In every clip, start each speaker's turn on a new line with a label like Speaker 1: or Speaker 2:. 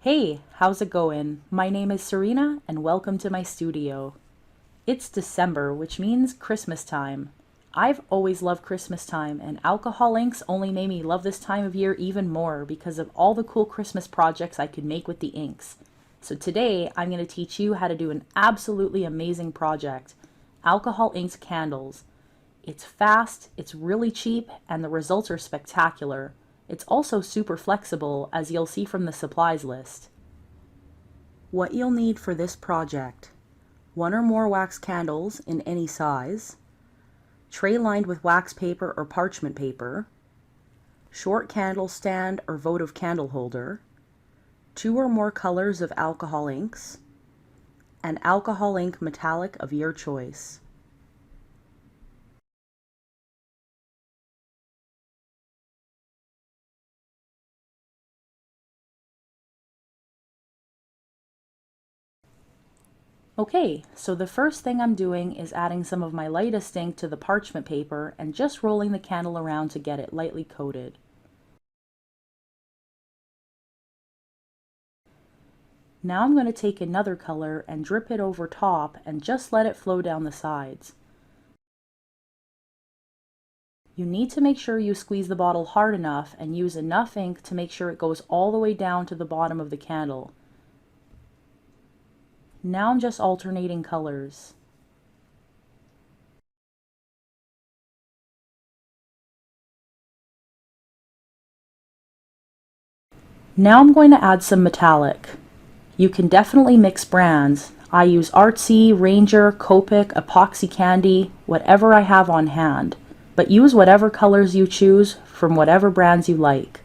Speaker 1: Hey, how's it going? My name is Serena and welcome to my studio. It's December, which means Christmas time. I've always loved Christmas time, and alcohol inks only made me love this time of year even more because of all the cool Christmas projects I could make with the inks. So today I'm going to teach you how to do an absolutely amazing project, alcohol inks candles. It's fast, it's really cheap, and the results are spectacular. It's also super flexible, as you'll see from the supplies list. What you'll need for this project: one or more wax candles in any size, tray lined with wax paper or parchment paper, short candle stand or votive candle holder, 2 or more colors of alcohol inks, and alcohol ink metallic of your choice. Okay, so the first thing I'm doing is adding some of my lightest ink to the parchment paper and just rolling the candle around to get it lightly coated. Now I'm going to take another color and drip it over top and just let it flow down the sides. You need to make sure you squeeze the bottle hard enough and use enough ink to make sure it goes all the way down to the bottom of the candle. Now I'm just alternating colors. Now I'm going to add some metallic. You can definitely mix brands. I use Artsy, Ranger, Copic, Epoxy Candy, whatever I have on hand. But use whatever colors you choose from whatever brands you like.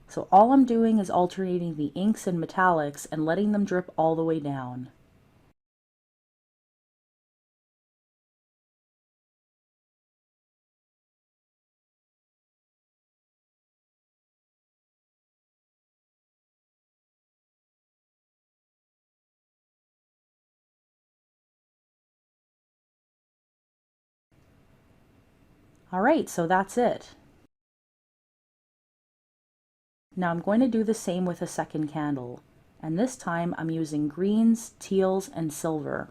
Speaker 1: So all I'm doing is alternating the inks and metallics and letting them drip all the way down. Alright, so that's it. Now I'm going to do the same with a second candle, and this time I'm using greens, teals, and silver.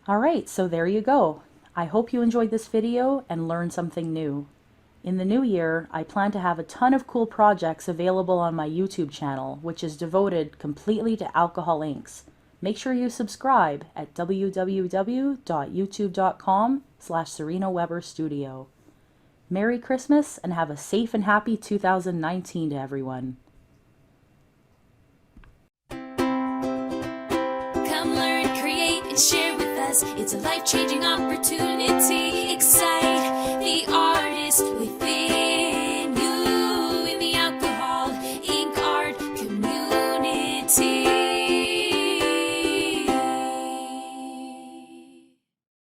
Speaker 1: Alright, so there you go. I hope you enjoyed this video and learned something new. In the new year, I plan to have a ton of cool projects available on my YouTube channel, which is devoted completely to alcohol inks. Make sure you subscribe at www.youtube.com/Serena Webber Studio. Merry Christmas and have a safe and happy 2019 to everyone.
Speaker 2: Come learn, create, and share with us. It's a life-changing opportunity. Excite the artist with